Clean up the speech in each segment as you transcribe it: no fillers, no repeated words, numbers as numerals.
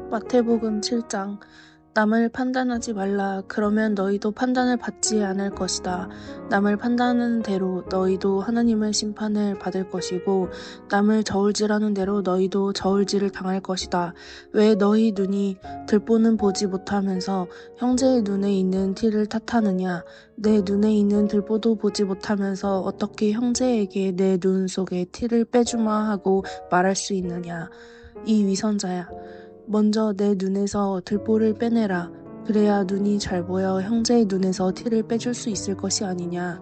마태복음 7장. 남을 판단하지 말라. 그러면 너희도 판단을 받지 않을 것이다. 남을 판단하는 대로 너희도 하나님의 심판을 받을 것이고, 남을 저울질하는 대로 너희도 저울질을 당할 것이다. 왜 너희 눈이 들보는 보지 못하면서 형제의 눈에 있는 티를 탓하느냐? 내 눈에 있는 들보도 보지 못하면서 어떻게 형제에게 내 눈 속에 티를 빼주마 하고 말할 수 있느냐? 이 위선자야, 먼저 내 눈에서 들보를 빼내라. 그래야 눈이 잘 보여 형제의 눈에서 티를 빼줄 수 있을 것이 아니냐.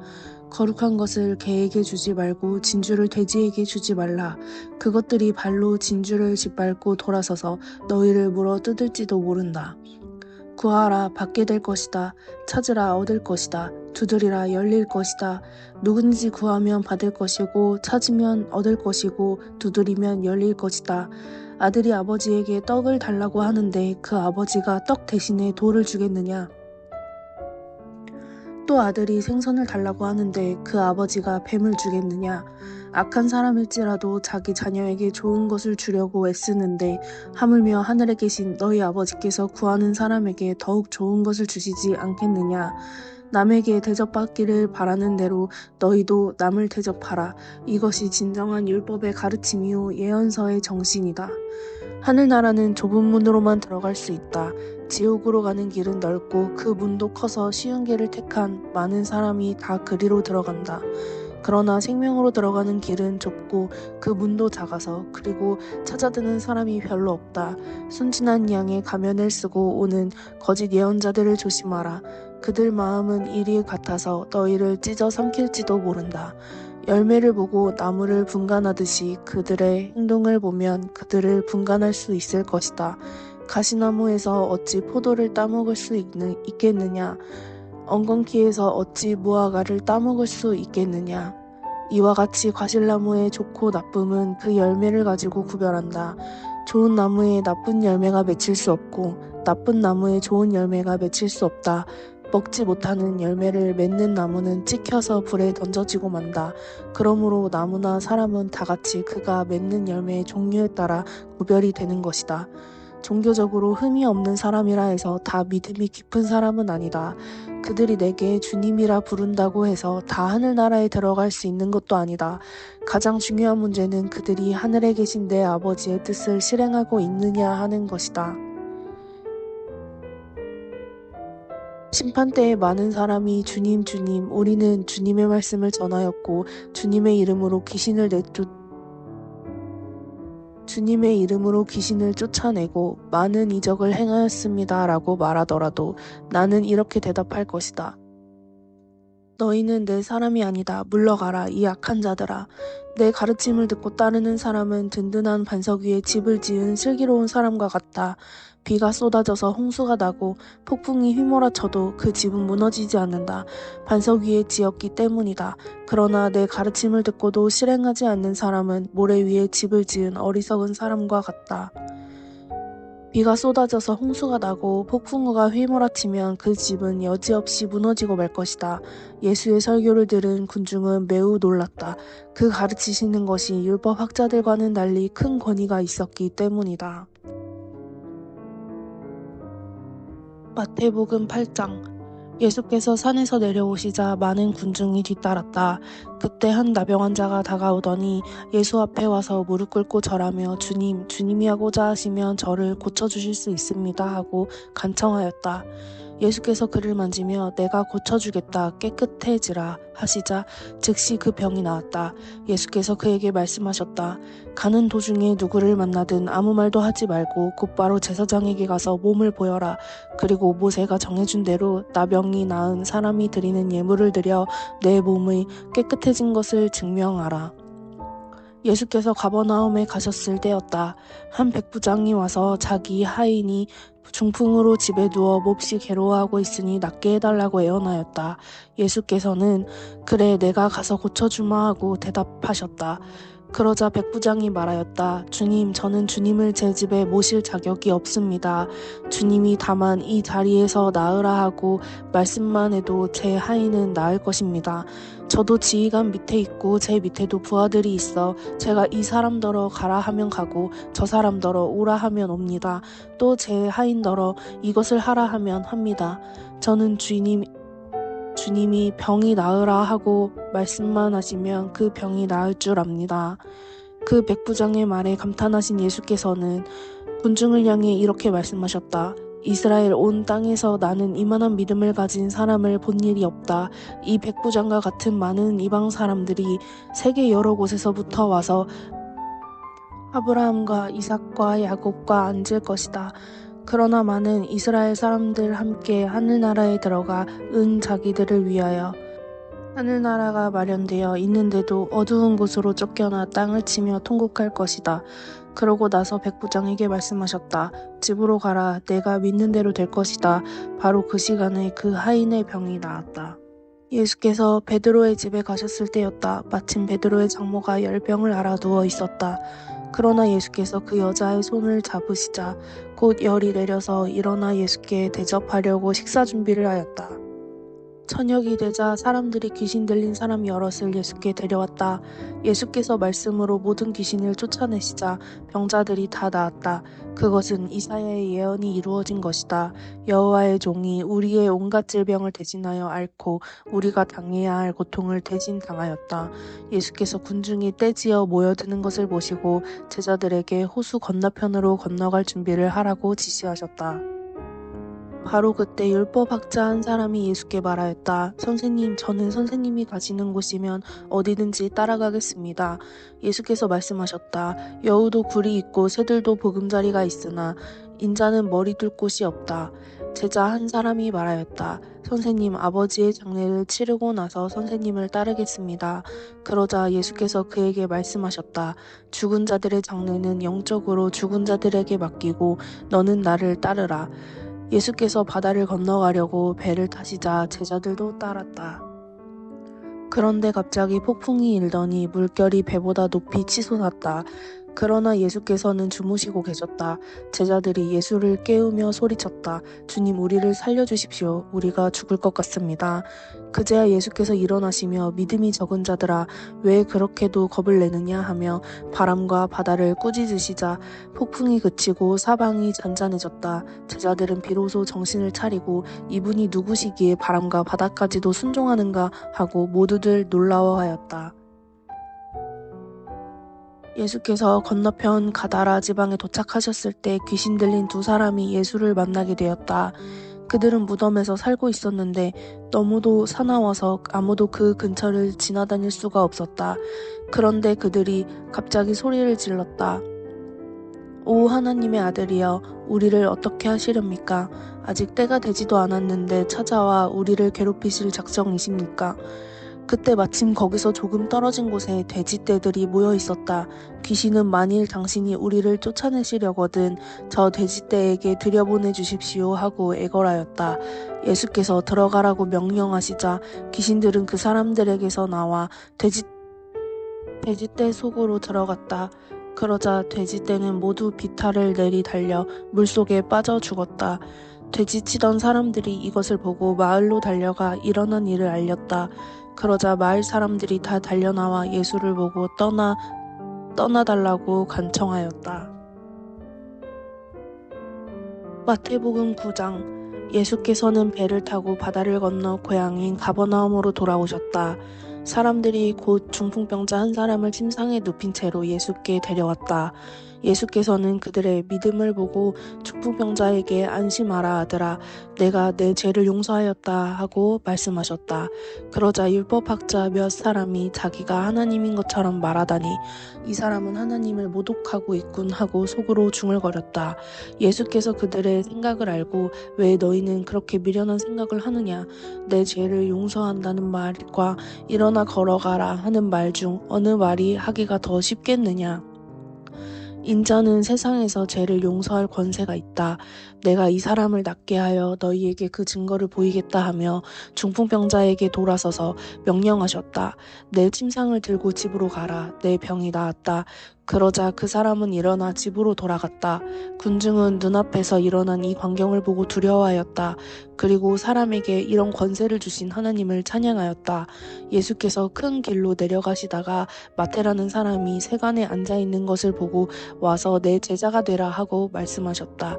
거룩한 것을 개에게 주지 말고 진주를 돼지에게 주지 말라. 그것들이 발로 진주를 짓밟고 돌아서서 너희를 물어 뜯을지도 모른다. 구하라, 받게 될 것이다. 찾으라, 얻을 것이다. 두드리라, 열릴 것이다. 누구든지 구하면 받을 것이고, 찾으면 얻을 것이고, 두드리면 열릴 것이다. 아들이 아버지에게 떡을 달라고 하는데 그 아버지가 떡 대신에 돌을 주겠느냐? 또 아들이 생선을 달라고 하는데 그 아버지가 뱀을 주겠느냐? 악한 사람일지라도 자기 자녀에게 좋은 것을 주려고 애쓰는데 하물며 하늘에 계신 너희 아버지께서 구하는 사람에게 더욱 좋은 것을 주시지 않겠느냐? 남에게 대접받기를 바라는 대로 너희도 남을 대접하라. 이것이 진정한 율법의 가르침이요 예언서의 정신이다. 하늘나라는 좁은 문으로만 들어갈 수 있다. 지옥으로 가는 길은 넓고 그 문도 커서 쉬운 길을 택한 많은 사람이 다 그리로 들어간다. 그러나 생명으로 들어가는 길은 좁고 그 문도 작아서 그리고 찾아드는 사람이 별로 없다. 순진한 양의 가면을 쓰고 오는 거짓 예언자들을 조심하라. 그들 마음은 이리 같아서 너희를 찢어 삼킬지도 모른다. 열매를 보고 나무를 분간하듯이 그들의 행동을 보면 그들을 분간할 수 있을 것이다. 가시나무에서 어찌 포도를 따먹을 수 있겠느냐? 엉겅퀴에서 어찌 무화과를 따먹을 수 있겠느냐? 이와 같이 과실나무의 좋고 나쁨은 그 열매를 가지고 구별한다. 좋은 나무에 나쁜 열매가 맺힐 수 없고 나쁜 나무에 좋은 열매가 맺힐 수 없다. 먹지 못하는 열매를 맺는 나무는 찍혀서 불에 던져지고 만다. 그러므로 나무나 사람은 다같이 그가 맺는 열매의 종류에 따라 구별이 되는 것이다. 종교적으로 흠이 없는 사람이라 해서 다 믿음이 깊은 사람은 아니다. 그들이 내게 주님이라 부른다고 해서 다 하늘나라에 들어갈 수 있는 것도 아니다. 가장 중요한 문제는 그들이 하늘에 계신 내 아버지의 뜻을 실행하고 있느냐 하는 것이다. 심판때에 많은 사람이 주님, 주님, 우리는 주님의 말씀을 전하였고 주님의 이름으로 귀신을 쫓아내고 많은 이적을 행하였습니다 라고 말하더라도 나는 이렇게 대답할 것이다. 너희는 내 사람이 아니다. 물러가라, 이 악한 자들아. 내 가르침을 듣고 따르는 사람은 든든한 반석 위에 집을 지은 슬기로운 사람과 같다. 비가 쏟아져서 홍수가 나고 폭풍이 휘몰아쳐도 그 집은 무너지지 않는다. 반석 위에 지었기 때문이다. 그러나 내 가르침을 듣고도 실행하지 않는 사람은 모래 위에 집을 지은 어리석은 사람과 같다. 비가 쏟아져서 홍수가 나고 폭풍우가 휘몰아치면 그 집은 여지없이 무너지고 말 것이다. 예수의 설교를 들은 군중은 매우 놀랐다. 그 가르치시는 것이 율법학자들과는 달리 큰 권위가 있었기 때문이다. 마태복음 8장. 예수께서 산에서 내려오시자 많은 군중이 뒤따랐다. 그때 한 나병 환자가 다가오더니 예수 앞에 와서 무릎 꿇고 절하며 주님, 주님이 하고자 하시면 저를 고쳐주실 수 있습니다 하고 간청하였다. 예수께서 그를 만지며 내가 고쳐주겠다, 깨끗해지라 하시자 즉시 그 병이 나았다. 예수께서 그에게 말씀하셨다. 가는 도중에 누구를 만나든 아무 말도 하지 말고 곧바로 제사장에게 가서 몸을 보여라. 그리고 모세가 정해준 대로 나병이 나은 사람이 드리는 예물을 드려 내 몸의 깨끗해진 것을 증명하라. 예수께서 가버나움에 가셨을 때였다. 한 백부장이 와서 자기 하인이 중풍으로 집에 누워 몹시 괴로워하고 있으니 낫게 해달라고 애원하였다. 예수께서는 그래, 내가 가서 고쳐주마 하고 대답하셨다. 그러자 백부장이 말하였다. 주님, 저는 주님을 제 집에 모실 자격이 없습니다. 주님이 다만 이 자리에서 나으라 하고 말씀만 해도 제 하인은 나을 것입니다. 저도 지휘관 밑에 있고 제 밑에도 부하들이 있어 제가 이 사람더러 가라 하면 가고 저 사람더러 오라 하면 옵니다. 또 제 하인더러 이것을 하라 하면 합니다. 저는 주님이 병이 나으라 하고 말씀만 하시면 그 병이 나을 줄 압니다. 그 백부장의 말에 감탄하신 예수께서는 군중을 향해 이렇게 말씀하셨다. 이스라엘 온 땅에서 나는 이만한 믿음을 가진 사람을 본 일이 없다. 이 백부장과 같은 많은 이방 사람들이 세계 여러 곳에서부터 와서 아브라함과 이삭과 야곱과 앉을 것이다. 그러나 많은 이스라엘 사람들 함께 하늘나라에 들어가 은 자기들을 위하여 하늘나라가 마련되어 있는데도 어두운 곳으로 쫓겨나 땅을 치며 통곡할 것이다. 그러고 나서 백부장에게 말씀하셨다. 집으로 가라. 내가 믿는 대로 될 것이다. 바로 그 시간에 그 하인의 병이 나았다. 예수께서 베드로의 집에 가셨을 때였다. 마침 베드로의 장모가 열병을 앓아 누워 있었다. 그러나 예수께서 그 여자의 손을 잡으시자 곧 열이 내려서 일어나 예수께 대접하려고 식사 준비를 하였다. 저녁이 되자 사람들이 귀신 들린 사람 여럿을 예수께 데려왔다. 예수께서 말씀으로 모든 귀신을 쫓아내시자 병자들이 다 나았다. 그것은 이사야의 예언이 이루어진 것이다. 여호와의 종이 우리의 온갖 질병을 대신하여 앓고 우리가 당해야 할 고통을 대신 당하였다. 예수께서 군중이 떼지어 모여드는 것을 보시고 제자들에게 호수 건너편으로 건너갈 준비를 하라고 지시하셨다. 바로 그때 율법학자 한 사람이 예수께 말하였다. 선생님, 저는 선생님이 가시는 곳이면 어디든지 따라가겠습니다. 예수께서 말씀하셨다. 여우도 굴이 있고 새들도 보금자리가 있으나 인자는 머리 둘 곳이 없다. 제자 한 사람이 말하였다. 선생님, 아버지의 장례를 치르고 나서 선생님을 따르겠습니다. 그러자 예수께서 그에게 말씀하셨다. 죽은 자들의 장례는 영적으로 죽은 자들에게 맡기고 너는 나를 따르라. 예수께서 바다를 건너가려고 배를 타시자 제자들도 따랐다. 그런데 갑자기 폭풍이 일더니 물결이 배보다 높이 치솟았다. 그러나 예수께서는 주무시고 계셨다. 제자들이 예수를 깨우며 소리쳤다. 주님, 우리를 살려주십시오. 우리가 죽을 것 같습니다. 그제야 예수께서 일어나시며 믿음이 적은 자들아 왜 그렇게도 겁을 내느냐 하며 바람과 바다를 꾸짖으시자 폭풍이 그치고 사방이 잔잔해졌다. 제자들은 비로소 정신을 차리고 이분이 누구시기에 바람과 바다까지도 순종하는가 하고 모두들 놀라워하였다. 예수께서 건너편 가다라 지방에 도착하셨을 때 귀신 들린 두 사람이 예수를 만나게 되었다. 그들은 무덤에서 살고 있었는데 너무도 사나워서 아무도 그 근처를 지나다닐 수가 없었다. 그런데 그들이 갑자기 소리를 질렀다. 오 하나님의 아들이여, 우리를 어떻게 하시렵니까? 아직 때가 되지도 않았는데 찾아와 우리를 괴롭히실 작정이십니까? 그때 마침 거기서 조금 떨어진 곳에 돼지떼들이 모여 있었다. 귀신은 만일 당신이 우리를 쫓아내시려거든 저 돼지떼에게 들여보내 주십시오 하고 애걸하였다. 예수께서 들어가라고 명령하시자 귀신들은 그 사람들에게서 나와 돼지떼 속으로 들어갔다. 그러자 돼지떼는 모두 비탈을 내리달려 물속에 빠져 죽었다. 돼지치던 사람들이 이것을 보고 마을로 달려가 일어난 일을 알렸다. 그러자 마을 사람들이 다 달려나와 예수를 보고 떠나달라고 간청하였다. 마태복음 9장. 예수께서는 배를 타고 바다를 건너 고향인 가버나움으로 돌아오셨다. 사람들이 곧 중풍병자 한 사람을 침상에 눕힌 채로 예수께 데려왔다. 예수께서는 그들의 믿음을 보고 중풍병자에게 안심하라 아들아, 내가 내 죄를 용서하였다 하고 말씀하셨다. 그러자 율법학자 몇 사람이 자기가 하나님인 것처럼 말하다니 이 사람은 하나님을 모독하고 있군 하고 속으로 중얼거렸다. 예수께서 그들의 생각을 알고 왜 너희는 그렇게 미련한 생각을 하느냐? 내 죄를 용서한다는 말과 일어나 걸어가라 하는 말 중 어느 말이 하기가 더 쉽겠느냐? 인자는 세상에서 죄를 용서할 권세가 있다. 내가 이 사람을 낫게 하여 너희에게 그 증거를 보이겠다 하며 중풍병자에게 돌아서서 명령하셨다. 내 침상을 들고 집으로 가라. 내 병이 나았다. 그러자 그 사람은 일어나 집으로 돌아갔다. 군중은 눈앞에서 일어난 이 광경을 보고 두려워하였다. 그리고 사람에게 이런 권세를 주신 하나님을 찬양하였다. 예수께서 큰 길로 내려가시다가 마태라는 사람이 세간에 앉아있는 것을 보고 와서 내 제자가 되라 하고 말씀하셨다.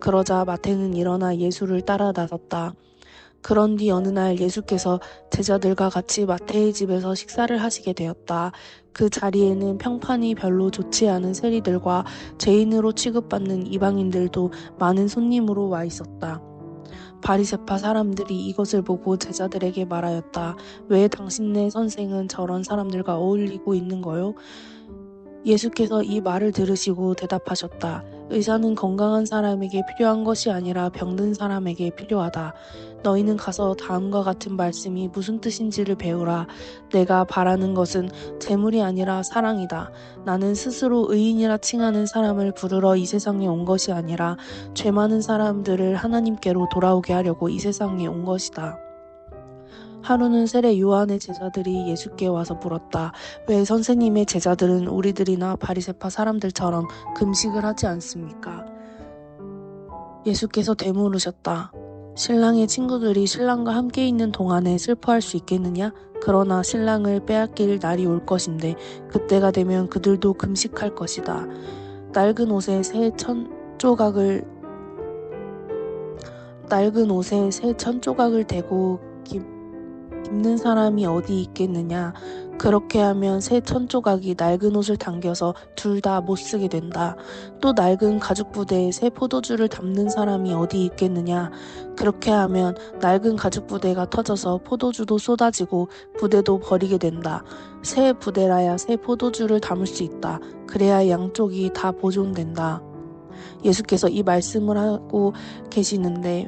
그러자 마태는 일어나 예수를 따라 나섰다. 그런 뒤 어느 날 예수께서 제자들과 같이 마태의 집에서 식사를 하시게 되었다. 그 자리에는 평판이 별로 좋지 않은 세리들과 죄인으로 취급받는 이방인들도 많은 손님으로 와 있었다. 바리새파 사람들이 이것을 보고 제자들에게 말하였다. 왜 당신네 선생은 저런 사람들과 어울리고 있는 거요? 예수께서 이 말을 들으시고 대답하셨다. 의사는 건강한 사람에게 필요한 것이 아니라 병든 사람에게 필요하다. 너희는 가서 다음과 같은 말씀이 무슨 뜻인지를 배우라. 내가 바라는 것은 재물이 아니라 사랑이다. 나는 스스로 의인이라 칭하는 사람을 부르러 이 세상에 온 것이 아니라 죄 많은 사람들을 하나님께로 돌아오게 하려고 이 세상에 온 것이다. 하루는 세례 요한의 제자들이 예수께 와서 물었다. 왜 선생님의 제자들은 우리들이나 바리새파 사람들처럼 금식을 하지 않습니까? 예수께서 되물으셨다. 신랑의 친구들이 신랑과 함께 있는 동안에 슬퍼할 수 있겠느냐? 그러나 신랑을 빼앗길 날이 올 것인데 그때가 되면 그들도 금식할 것이다. 낡은 옷에 새 천조각을 대고 입는 사람이 어디 있겠느냐. 그렇게 하면 새 천조각이 낡은 옷을 당겨서 둘 다 못 쓰게 된다. 또 낡은 가죽부대에 새 포도주를 담는 사람이 어디 있겠느냐. 그렇게 하면 낡은 가죽부대가 터져서 포도주도 쏟아지고 부대도 버리게 된다. 새 부대라야 새 포도주를 담을 수 있다. 그래야 양쪽이 다 보존된다. 예수께서 이 말씀을 하고 계시는데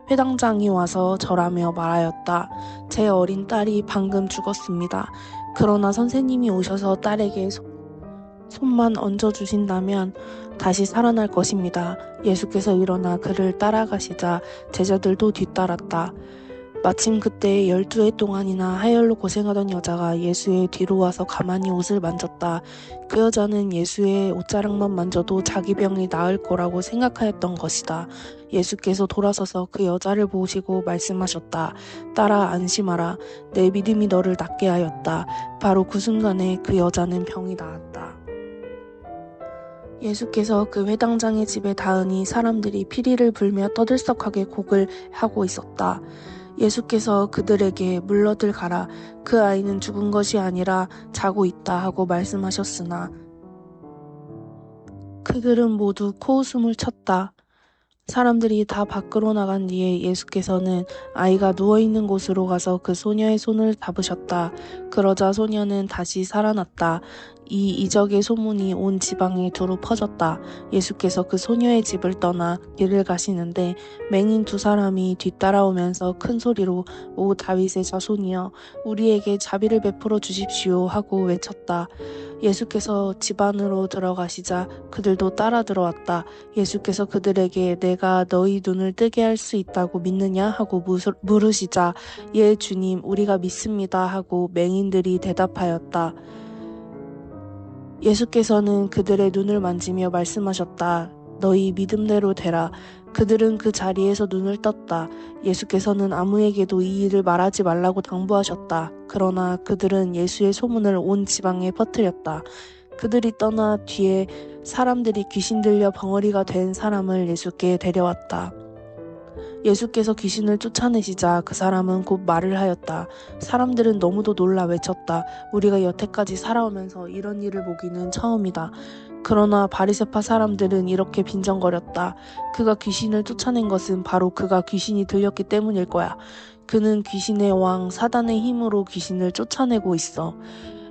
회당장이 와서 절하며 말하였다. 제 어린 딸이 방금 죽었습니다. 그러나 선생님이 오셔서 딸에게 손만 얹어주신다면 다시 살아날 것입니다. 예수께서 일어나 그를 따라가시자 제자들도 뒤따랐다. 마침 그때 12해 동안이나 하혈로 고생하던 여자가 예수의 뒤로 와서 가만히 옷을 만졌다. 그 여자는 예수의 옷자락만 만져도 자기 병이 나을 거라고 생각하였던 것이다. 예수께서 돌아서서 그 여자를 보시고 말씀하셨다. 딸아, 안심하라. 내 믿음이 너를 낫게 하였다. 바로 그 순간에 그 여자는 병이 나았다. 예수께서 그 회당장의 집에 닿으니 사람들이 피리를 불며 떠들썩하게 곡을 하고 있었다. 예수께서 그들에게 물러들 가라. 그 아이는 죽은 것이 아니라 자고 있다 하고 말씀하셨으나 그들은 모두 코웃음을 쳤다. 사람들이 다 밖으로 나간 뒤에 예수께서는 아이가 누워있는 곳으로 가서 그 소녀의 손을 잡으셨다. 그러자 소녀는 다시 살아났다. 이 이적의 소문이 온 지방에 두루 퍼졌다. 예수께서 그 소녀의 집을 떠나 길을 가시는데 맹인 두 사람이 뒤따라오면서 큰 소리로 오 다윗의 자손이여 우리에게 자비를 베풀어 주십시오 하고 외쳤다. 예수께서 집 안으로 들어가시자 그들도 따라 들어왔다. 예수께서 그들에게 내가 너희 눈을 뜨게 할 수 있다고 믿느냐 하고 물으시자 예 주님 우리가 믿습니다 하고 맹인들이 대답하였다. 예수께서는 그들의 눈을 만지며 말씀하셨다. 너희 믿음대로 되라. 그들은 그 자리에서 눈을 떴다. 예수께서는 아무에게도 이 일을 말하지 말라고 당부하셨다. 그러나 그들은 예수의 소문을 온 지방에 퍼뜨렸다. 그들이 떠나 뒤에 사람들이 귀신 들려 벙어리가 된 사람을 예수께 데려왔다. 예수께서 귀신을 쫓아내시자 그 사람은 곧 말을 하였다. 사람들은 너무도 놀라 외쳤다. 우리가 여태까지 살아오면서 이런 일을 보기는 처음이다. 그러나 바리새파 사람들은 이렇게 빈정거렸다. 그가 귀신을 쫓아낸 것은 바로 그가 귀신이 들렸기 때문일 거야. 그는 귀신의 왕 사단의 힘으로 귀신을 쫓아내고 있어.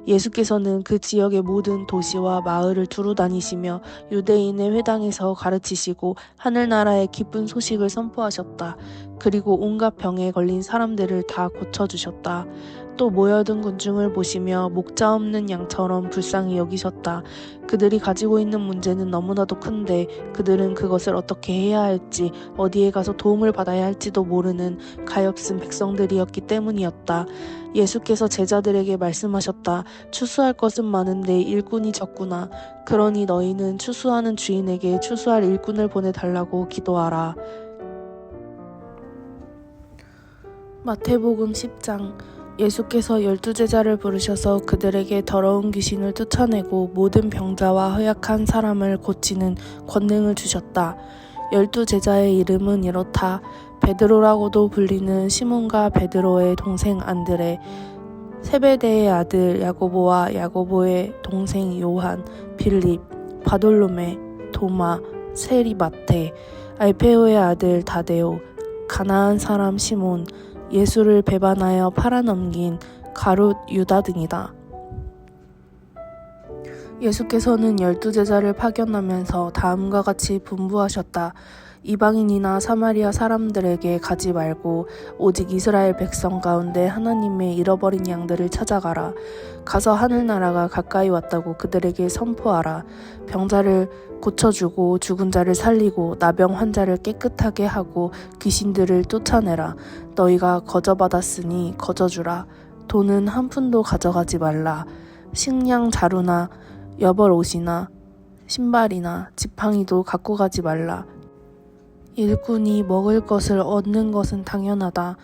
예수께서는 그 지역의 모든 도시와 마을을 두루 다니시며 유대인의 회당에서 가르치시고 하늘나라의 기쁜 소식을 선포하셨다. 그리고 온갖 병에 걸린 사람들을 다 고쳐주셨다. 또 모여든 군중을 보시며 목자 없는 양처럼 불쌍히 여기셨다. 그들이 가지고 있는 문제는 너무나도 큰데 그들은 그것을 어떻게 해야 할지 어디에 가서 도움을 받아야 할지도 모르는 가엾은 백성들이었기 때문이었다. 예수께서 제자들에게 말씀하셨다. 추수할 것은 많은데 일꾼이 적구나. 그러니 너희는 추수하는 주인에게 추수할 일꾼을 보내달라고 기도하라. 마태복음 10장. 예수께서 12제자를 부르셔서 그들에게 더러운 귀신을 쫓아내고 모든 병자와 허약한 사람을 고치는 권능을 주셨다. 12제자의 이름은 이렇다. 베드로라고도 불리는 시몬과 베드로의 동생 안드레, 세베대의 아들 야고보와 야고보의 동생 요한, 빌립, 바돌로메, 도마, 세리 마테, 알페오의 아들 다데오, 가나안 사람 시몬, 예수를 배반하여 팔아넘긴 가룟 유다 등이다. 예수께서는 12제자를 파견하면서 다음과 같이 분부하셨다. 이방인이나 사마리아 사람들에게 가지 말고 오직 이스라엘 백성 가운데 하나님의 잃어버린 양들을 찾아가라. 가서 하늘나라가 가까이 왔다고 그들에게 선포하라. 병자를 고쳐주고 죽은 자를 살리고 나병 환자를 깨끗하게 하고 귀신들을 쫓아내라. 너희가 거저받았으니 거저주라. 돈은 한 푼도 가져가지 말라. 식량 자루나 여벌 옷이나 신발이나 지팡이도 갖고 가지 말라. 일꾼이 먹을 것을 얻는 것은 당연하다.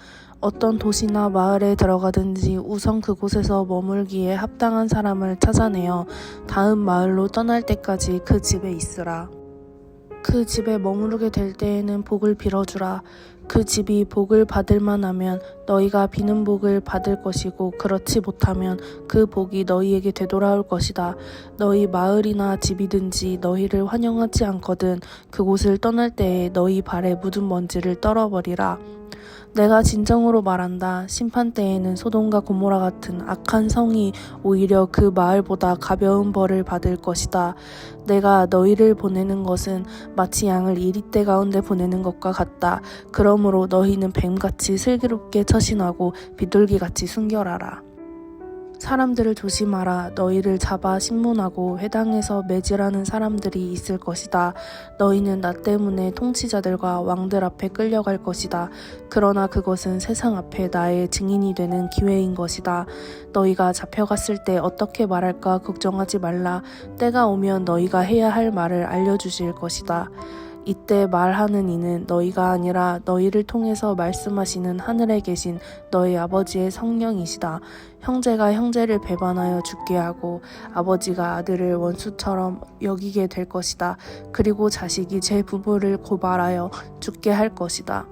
어떤 도시나 마을에 들어가든지 우선 그곳에서 머물기에 합당한 사람을 찾아내어 다음 마을로 떠날 때까지 그 집에 있으라. 그 집에 머무르게 될 때에는 복을 빌어주라. 그 집이 복을 받을 만하면 너희가 비는 복을 받을 것이고 그렇지 못하면 그 복이 너희에게 되돌아올 것이다. 너희 마을이나 집이든지 너희를 환영하지 않거든 그곳을 떠날 때에 너희 발에 묻은 먼지를 떨어버리라. 내가 진정으로 말한다. 심판 때에는 소돔과 고모라 같은 악한 성이 오히려 그 마을보다 가벼운 벌을 받을 것이다. 내가 너희를 보내는 것은 마치 양을 이리떼 가운데 보내는 것과 같다. 그러므로 너희는 뱀같이 슬기롭게 처신하고 비둘기같이 순결하라. 사람들을 조심하라. 너희를 잡아 신문하고 회당에서 매질하는 사람들이 있을 것이다. 너희는 나 때문에 통치자들과 왕들 앞에 끌려갈 것이다. 그러나 그것은 세상 앞에 나의 증인이 되는 기회인 것이다. 너희가 잡혀갔을 때 어떻게 말할까 걱정하지 말라. 때가 오면 너희가 해야 할 말을 알려주실 것이다. 이때 말하는 이는 너희가 아니라 너희를 통해서 말씀하시는 하늘에 계신 너희 아버지의 성령이시다. 형제가 형제를 배반하여 죽게 하고 아버지가 아들을 원수처럼 여기게 될 것이다. 그리고 자식이 제 부모를 고발하여 죽게 할 것이다.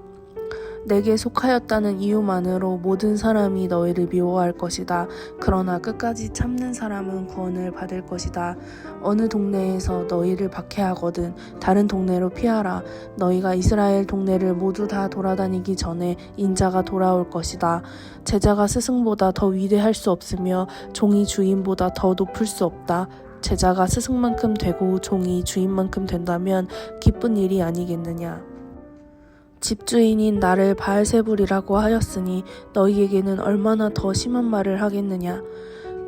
내게 속하였다는 이유만으로 모든 사람이 너희를 미워할 것이다. 그러나 끝까지 참는 사람은 구원을 받을 것이다. 어느 동네에서 너희를 박해하거든 다른 동네로 피하라. 너희가 이스라엘 동네를 모두 다 돌아다니기 전에 인자가 돌아올 것이다. 제자가 스승보다 더 위대할 수 없으며 종이 주인보다 더 높을 수 없다. 제자가 스승만큼 되고 종이 주인만큼 된다면 기쁜 일이 아니겠느냐. 집주인인 나를 바알세불이라고 하였으니 너희에게는 얼마나 더 심한 말을 하겠느냐.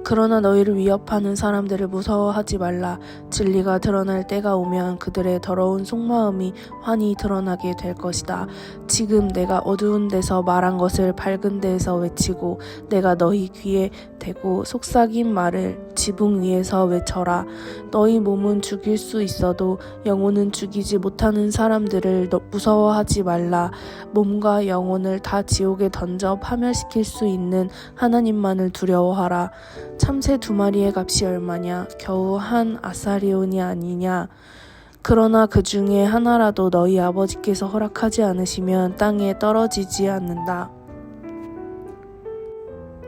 그러나 너희를 위협하는 사람들을 무서워하지 말라. 진리가 드러날 때가 오면 그들의 더러운 속마음이 환히 드러나게 될 것이다. 지금 내가 어두운 데서 말한 것을 밝은 데에서 외치고 내가 너희 귀에 대고 속삭인 말을 지붕 위에서 외쳐라. 너희 몸은 죽일 수 있어도 영혼은 죽이지 못하는 사람들을 무서워하지 말라. 몸과 영혼을 다 지옥에 던져 파멸시킬 수 있는 하나님만을 두려워하라. 참새 2마리의 값이 얼마냐? 겨우 한 아사리온이 아니냐? 그러나 그 중에 하나라도 너희 아버지께서 허락하지 않으시면 땅에 떨어지지 않는다.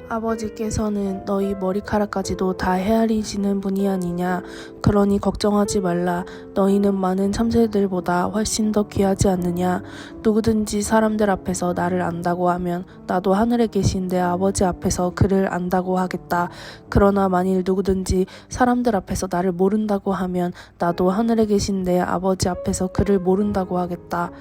아버지께서는 너희 머리카락까지도 다 헤아리시는 분이 아니냐. 그러니 걱정하지 말라. 너희는 많은 참새들보다 훨씬 더 귀하지 않느냐. 누구든지 사람들 앞에서 나를 안다고 하면 나도 하늘에 계신 내 아버지 앞에서 그를 안다고 하겠다. 그러나 만일 누구든지 사람들 앞에서 나를 모른다고 하면 나도 하늘에 계신 내 아버지 앞에서 그를 모른다고 하겠다.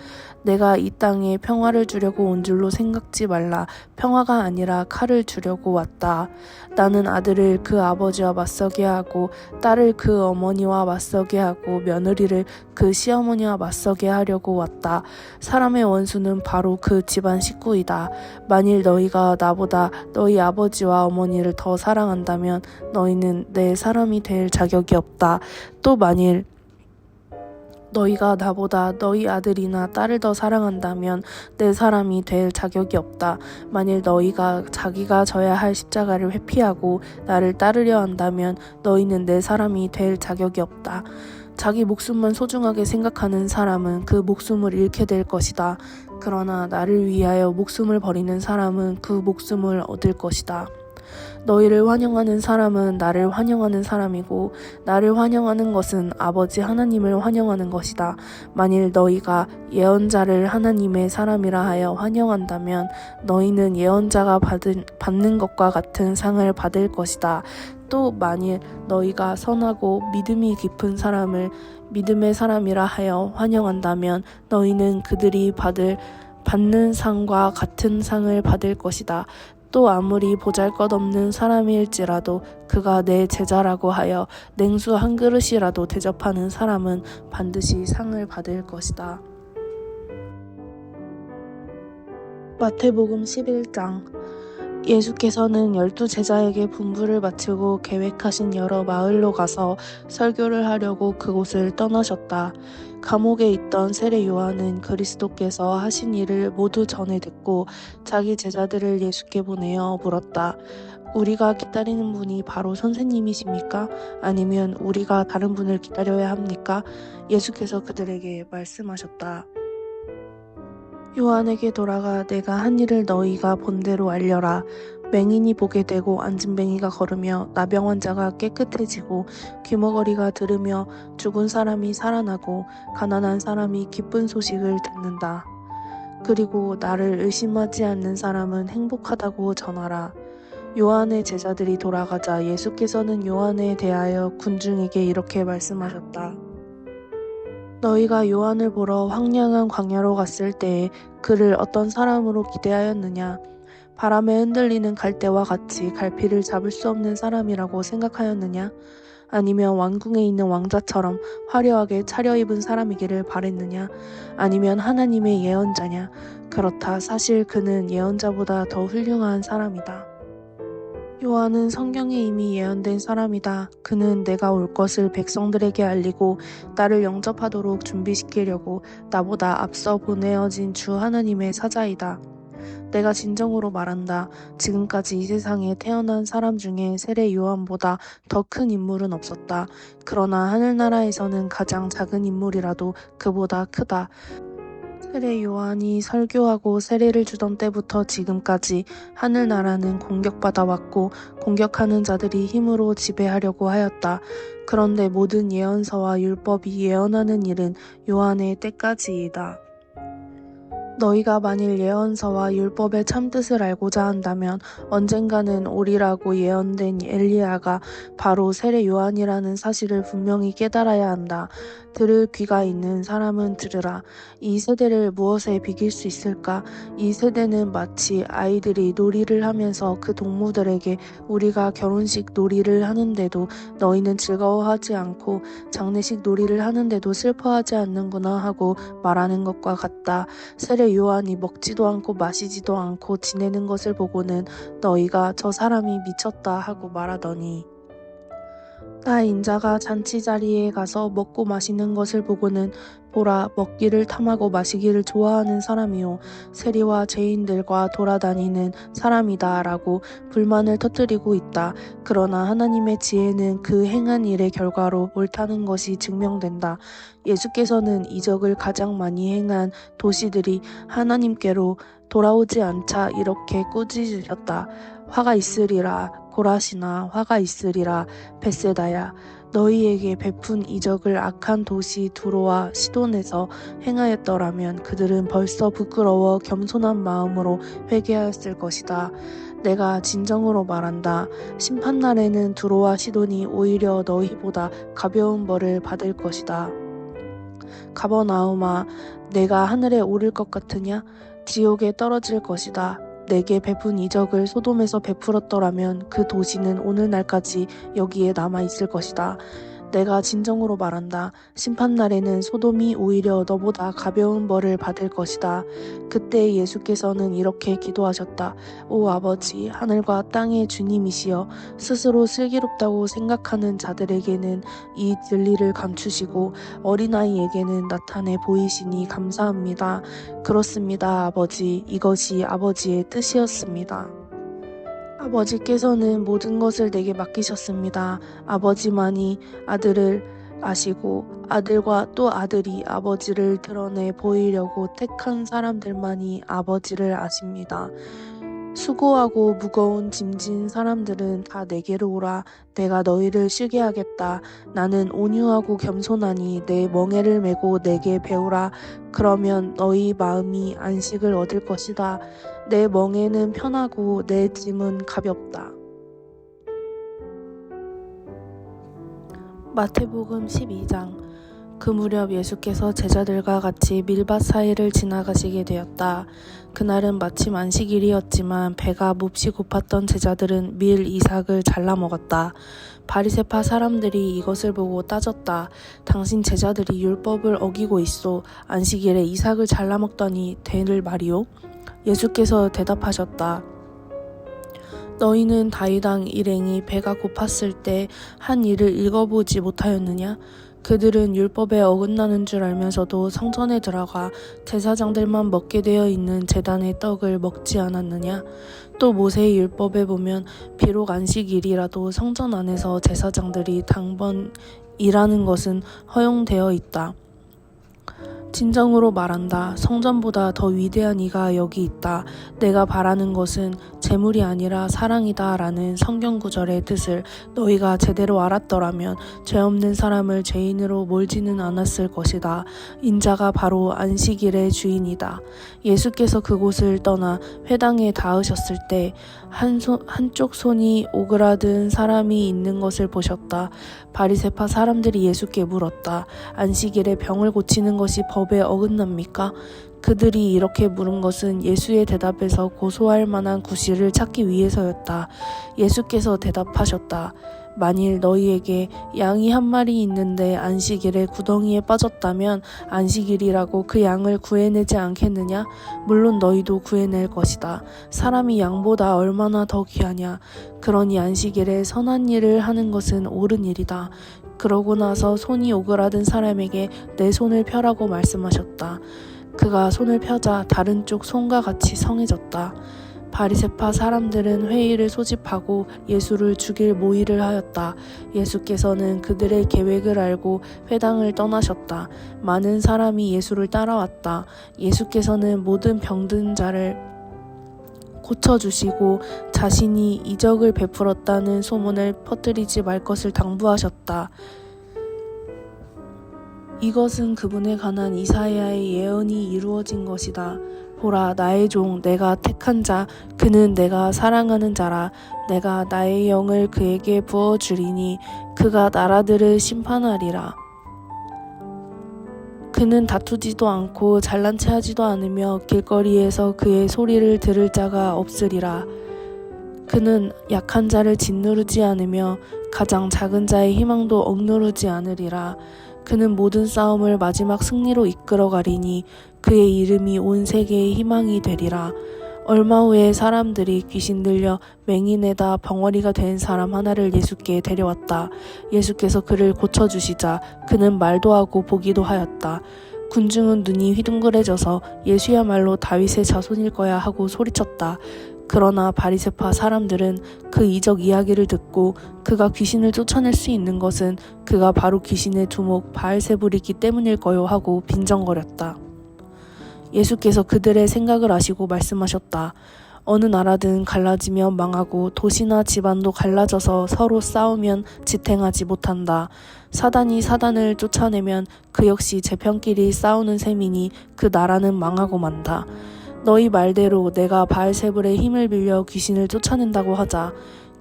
내가 이 땅에 평화를 주려고 온 줄로 생각지 말라. 평화가 아니라 칼을 주려고 하려고 왔다. 나는 아들을 그 아버지와 맞서게 하고 딸을 그 어머니와 맞서게 하고 며느리를 그 시어머니와 맞서게 하려고 왔다. 사람의 원수는 바로 그 집안 식구이다. 만일 너희가 나보다 너희 아버지와 어머니를 더 사랑한다면 너희는 내 사람이 될 자격이 없다. 또 만일 너희가 나보다 너희 아들이나 딸을 더 사랑한다면 내 사람이 될 자격이 없다. 만일 너희가 자기가 져야 할 십자가를 회피하고 나를 따르려 한다면 너희는 내 사람이 될 자격이 없다. 자기 목숨만 소중하게 생각하는 사람은 그 목숨을 잃게 될 것이다. 그러나 나를 위하여 목숨을 버리는 사람은 그 목숨을 얻을 것이다. 너희를 환영하는 사람은 나를 환영하는 사람이고 나를 환영하는 것은 아버지 하나님을 환영하는 것이다. 만일 너희가 예언자를 하나님의 사람이라 하여 환영한다면 너희는 예언자가 받는 것과 같은 상을 받을 것이다. 또 만일 너희가 선하고 믿음이 깊은 사람을 믿음의 사람이라 하여 환영한다면 너희는 그들이 받는 상과 같은 상을 받을 것이다. 또 아무리 보잘것없는 사람일지라도 그가 내 제자라고 하여 냉수 한 그릇이라도 대접하는 사람은 반드시 상을 받을 것이다. 마태복음 11장. 예수께서는 12제자에게 분부를 마치고 계획하신 여러 마을로 가서 설교를 하려고 그곳을 떠나셨다. 감옥에 있던 세례 요한은 그리스도께서 하신 일을 모두 전해 듣고 자기 제자들을 예수께 보내어 물었다. 우리가 기다리는 분이 바로 선생님이십니까? 아니면 우리가 다른 분을 기다려야 합니까? 예수께서 그들에게 말씀하셨다. 요한에게 돌아가 내가 한 일을 너희가 본 대로 알려라. 맹인이 보게 되고 안진뱅이가 걸으며 나병 환자가 깨끗해지고 귀머거리가 들으며 죽은 사람이 살아나고 가난한 사람이 기쁜 소식을 듣는다. 그리고 나를 의심하지 않는 사람은 행복하다고 전하라. 요한의 제자들이 돌아가자 예수께서는 요한에 대하여 군중에게 이렇게 말씀하셨다. 너희가 요한을 보러 황량한 광야로 갔을 때에 그를 어떤 사람으로 기대하였느냐? 바람에 흔들리는 갈대와 같이 갈피를 잡을 수 없는 사람이라고 생각하였느냐? 아니면 왕궁에 있는 왕자처럼 화려하게 차려입은 사람이기를 바랬느냐? 아니면 하나님의 예언자냐? 그렇다. 사실 그는 예언자보다 더 훌륭한 사람이다. 요한은 성경에 이미 예언된 사람이다. 그는 내가 올 것을 백성들에게 알리고 나를 영접하도록 준비시키려고 나보다 앞서 보내어진 주 하나님의 사자이다. 내가 진정으로 말한다. 지금까지 이 세상에 태어난 사람 중에 세례 요한보다 더 큰 인물은 없었다. 그러나 하늘나라에서는 가장 작은 인물이라도 그보다 크다. 세례 요한이 설교하고 세례를 주던 때부터 지금까지 하늘나라는 공격받아 왔고 공격하는 자들이 힘으로 지배하려고 하였다. 그런데 모든 예언서와 율법이 예언하는 일은 요한의 때까지이다. 너희가 만일 예언서와 율법의 참뜻을 알고자 한다면 언젠가는 오리라고 예언된 엘리야가 바로 세례 요한이라는 사실을 분명히 깨달아야 한다. 들을 귀가 있는 사람은 들으라. 이 세대를 무엇에 비길 수 있을까? 이 세대는 마치 아이들이 놀이를 하면서 그 동무들에게 우리가 결혼식 놀이를 하는데도 너희는 즐거워하지 않고 장례식 놀이를 하는데도 슬퍼하지 않는구나 하고 말하는 것과 같다. 세례 요한이 먹지도 않고 마시지도 않고 지내는 것을 보고는 너희가 저 사람이 미쳤다 하고 말하더니 나 인자가 잔치 자리에 가서 먹고 마시는 것을 보고는 보라 먹기를 탐하고 마시기를 좋아하는 사람이요 세리와 죄인들과 돌아다니는 사람이다 라고 불만을 터뜨리고 있다. 그러나 하나님의 지혜는 그 행한 일의 결과로 옳다는 것이 증명된다. 예수께서는 이적을 가장 많이 행한 도시들이 하나님께로 돌아오지 않자 이렇게 꾸짖으셨다. 화가 있으리라 고라시나 화가 있으리라 벳세다야 너희에게 베푼 이적을 악한 도시 두로와 시돈에서 행하였더라면 그들은 벌써 부끄러워 겸손한 마음으로 회개하였을 것이다. 내가 진정으로 말한다. 심판날에는 두로와 시돈이 오히려 너희보다 가벼운 벌을 받을 것이다. 가버나움아 내가 하늘에 오를 것 같으냐? 지옥에 떨어질 것이다. 내게 베푼 이적을 소돔에서 베풀었더라면 그 도시는 오늘날까지 여기에 남아 있을 것이다. 내가 진정으로 말한다. 심판날에는 소돔이 오히려 너보다 가벼운 벌을 받을 것이다. 그때 예수께서는 이렇게 기도하셨다. 오 아버지, 하늘과 땅의 주님이시여, 스스로 슬기롭다고 생각하는 자들에게는 이 진리를 감추시고 어린아이에게는 나타내 보이시니 감사합니다. 그렇습니다, 아버지. 이것이 아버지의 뜻이었습니다. 아버지께서는 모든 것을 내게 맡기셨습니다. 아버지만이 아들을 아시고 아들과 또 아들이 아버지를 드러내 보이려고 택한 사람들만이 아버지를 아십니다. 수고하고 무거운 짐진 사람들은 다 내게로 오라. 내가 너희를 쉬게 하겠다. 나는 온유하고 겸손하니 내 멍에를 메고 내게 배우라. 그러면 너희 마음이 안식을 얻을 것이다. 내 멍에는 편하고 내 짐은 가볍다. 마태복음 12장. 그 무렵 예수께서 제자들과 같이 밀밭 사이를 지나가시게 되었다. 그날은 마침 안식일이었지만 배가 몹시 고팠던 제자들은 밀 이삭을 잘라 먹었다. 바리새파 사람들이 이것을 보고 따졌다. 당신 제자들이 율법을 어기고 있어 안식일에 이삭을 잘라 먹다니 되는 말이오? 예수께서 대답하셨다. 너희는 다윗왕 일행이 배가 고팠을 때 한 일을 읽어보지 못하였느냐? 그들은 율법에 어긋나는 줄 알면서도 성전에 들어가 제사장들만 먹게 되어 있는 제단의 떡을 먹지 않았느냐? 또 모세의 율법에 보면 비록 안식일이라도 성전 안에서 제사장들이 당번 일하는 것은 허용되어 있다. 진정으로 말한다. 성전보다 더 위대한 이가 여기 있다. 내가 바라는 것은 재물이 아니라 사랑이다 라는 성경 구절의 뜻을 너희가 제대로 알았더라면 죄 없는 사람을 죄인으로 몰지는 않았을 것이다. 인자가 바로 안식일의 주인이다. 예수께서 그곳을 떠나 회당에 닿으셨을 때 한쪽 손이 오그라든 사람이 있는 것을 보셨다. 바리새파 사람들이 예수께 물었다. 안식일에 병을 고치는 것이 법에 어긋납니까? 그들이 이렇게 물은 것은 예수의 대답에서 고소할 만한 구실을 찾기 위해서였다. 예수께서 대답하셨다. 만일 너희에게 양이 한 마리 있는데 안식일에 구덩이에 빠졌다면 안식일이라고 그 양을 구해내지 않겠느냐? 물론 너희도 구해낼 것이다. 사람이 양보다 얼마나 더 귀하냐? 그러니 안식일에 선한 일을 하는 것은 옳은 일이다. 그러고 나서 손이 오그라든 사람에게 내 손을 펴라고 말씀하셨다. 그가 손을 펴자 다른 쪽 손과 같이 성해졌다. 바리새파 사람들은 회의를 소집하고 예수를 죽일 모의를 하였다. 예수께서는 그들의 계획을 알고 회당을 떠나셨다. 많은 사람이 예수를 따라왔다. 예수께서는 모든 병든 자를 고쳐주시고 자신이 이적을 베풀었다는 소문을 퍼뜨리지 말 것을 당부하셨다. 이것은 그분에 관한 이사야의 예언이 이루어진 것이다. 보라, 나의 종, 내가 택한 자, 그는 내가 사랑하는 자라. 내가 나의 영을 그에게 부어주리니 그가 나라들을 심판하리라. 그는 다투지도 않고 잘난 체 하지도 않으며 길거리에서 그의 소리를 들을 자가 없으리라. 그는 약한 자를 짓누르지 않으며 가장 작은 자의 희망도 억누르지 않으리라. 그는 모든 싸움을 마지막 승리로 이끌어가리니 그의 이름이 온 세계의 희망이 되리라. 얼마 후에 사람들이 귀신 들려 맹인에다 벙어리가 된 사람 하나를 예수께 데려왔다. 예수께서 그를 고쳐주시자 그는 말도 하고 보기도 하였다. 군중은 눈이 휘둥그레져서 예수야말로 다윗의 자손일 거야 하고 소리쳤다. 그러나 바리새파 사람들은 그 이적 이야기를 듣고 그가 귀신을 쫓아낼 수 있는 것은 그가 바로 귀신의 두목 바알세불이기 때문일 거요 하고 빈정거렸다. 예수께서 그들의 생각을 아시고 말씀하셨다. 어느 나라든 갈라지면 망하고 도시나 집안도 갈라져서 서로 싸우면 지탱하지 못한다. 사단이 사단을 쫓아내면 그 역시 제편끼리 싸우는 셈이니 그 나라는 망하고 만다. 너희 말대로 내가 바알세불의 힘을 빌려 귀신을 쫓아낸다고 하자.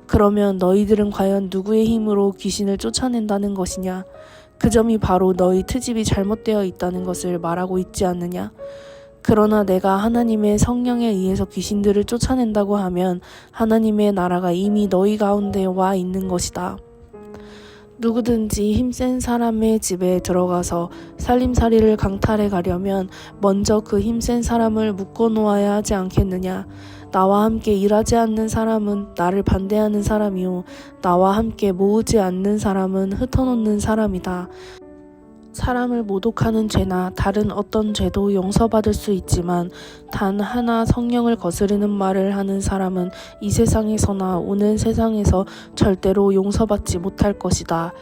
그러면 너희들은 과연 누구의 힘으로 귀신을 쫓아낸다는 것이냐? 그 점이 바로 너희 트집이 잘못되어 있다는 것을 말하고 있지 않느냐? 그러나 내가 하나님의 성령에 의해서 귀신들을 쫓아낸다고 하면 하나님의 나라가 이미 너희 가운데 와 있는 것이다. 누구든지 힘센 사람의 집에 들어가서 살림살이를 강탈해 가려면 먼저 그 힘센 사람을 묶어 놓아야 하지 않겠느냐. 나와 함께 일하지 않는 사람은 나를 반대하는 사람이요 나와 함께 모으지 않는 사람은 흩어놓는 사람이다. 사람을 모독하는 죄나 다른 어떤 죄도 용서받을 수 있지만 단 하나 성령을 거스르는 말을 하는 사람은 이 세상에서나 오는 세상에서 절대로 용서받지 못할 것이다.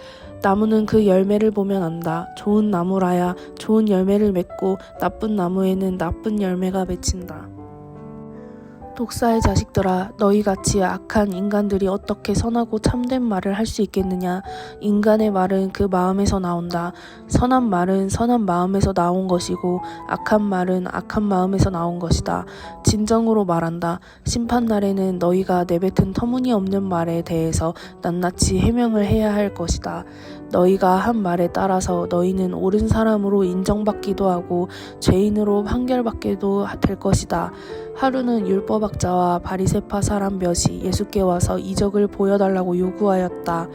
나무는 그 열매를 보면 안다. 좋은 나무라야 좋은 열매를 맺고 나쁜 나무에는 나쁜 열매가 맺힌다. 독사의 자식들아, 너희같이 악한 인간들이 어떻게 선하고 참된 말을 할 수 있겠느냐. 인간의 말은 그 마음에서 나온다. 선한 말은 선한 마음에서 나온 것이고 악한 말은 악한 마음에서 나온 것이다. 진정으로 말한다. 심판날에는 너희가 내뱉은 터무니없는 말에 대해서 낱낱이 해명을 해야 할 것이다. 너희가 한 말에 따라서 너희는 옳은 사람으로 인정받기도 하고 죄인으로 판결받게도 될 것이다. 하루는 율법학자와 바리새파 사람 몇이 예수께 와서 이적을 보여달라고 요구하였다.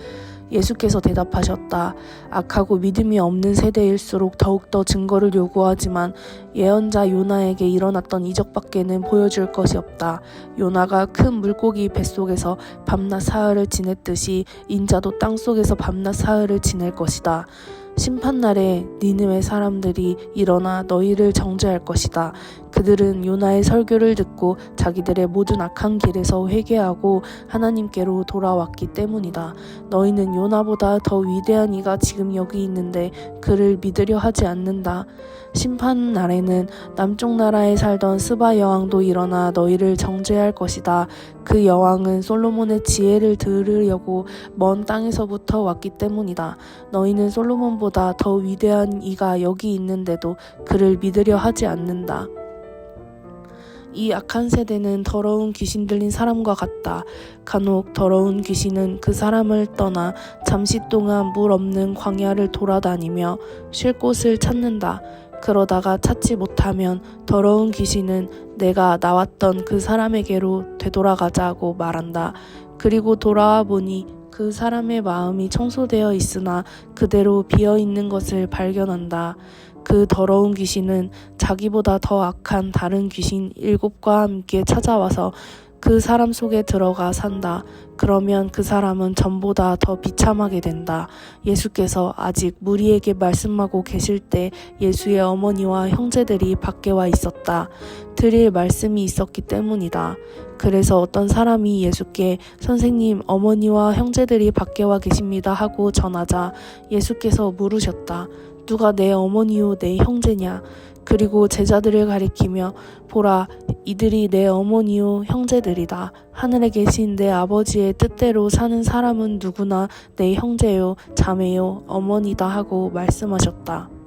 예수께서 대답하셨다. 악하고 믿음이 없는 세대일수록 더욱더 증거를 요구하지만 예언자 요나에게 일어났던 이적밖에는 보여줄 것이 없다. 요나가 큰 물고기 뱃속에서 밤낮 사흘을 지냈듯이 인자도 땅속에서 밤낮 사흘을 지낼 것이다. 심판날에 니느웨 사람들이 일어나 너희를 정죄할 것이다. 그들은 요나의 설교를 듣고 자기들의 모든 악한 길에서 회개하고 하나님께로 돌아왔기 때문이다. 너희는 요나보다 더 위대한 이가 지금 여기 있는데 그를 믿으려 하지 않는다. 심판날에는 남쪽 나라에 살던 스바 여왕도 일어나 너희를 정죄할 것이다. 그 여왕은 솔로몬의 지혜를 들으려고 먼 땅에서부터 왔기 때문이다. 너희는 솔로몬보다 더 위대한 이가 여기 있는데도 그를 믿으려 하지 않는다. 이 악한 세대는 더러운 귀신 들린 사람과 같다. 간혹 더러운 귀신은 그 사람을 떠나 잠시 동안 물 없는 광야를 돌아다니며 쉴 곳을 찾는다. 그러다가 찾지 못하면 더러운 귀신은 내가 나왔던 그 사람에게로 되돌아가자고 말한다. 그리고 돌아와 보니 그 사람의 마음이 청소되어 있으나 그대로 비어있는 것을 발견한다. 그 더러운 귀신은 자기보다 더 악한 다른 귀신 7과 함께 찾아와서 그 사람 속에 들어가 산다. 그러면 그 사람은 전보다 더 비참하게 된다. 예수께서 아직 무리에게 말씀하고 계실 때 예수의 어머니와 형제들이 밖에 와 있었다. 드릴 말씀이 있었기 때문이다. 그래서 어떤 사람이 예수께 선생님, 어머니와 형제들이 밖에 와 계십니다 하고 전하자 예수께서 물으셨다. 누가 내 어머니요 내 형제냐? 그리고 제자들을 가리키며 보라, 이들이 내 어머니요 형제들이다. 하늘에 계신 내 아버지의 뜻대로 사는 사람은 누구나 내 형제요 자매요 어머니다 하고 말씀하셨다.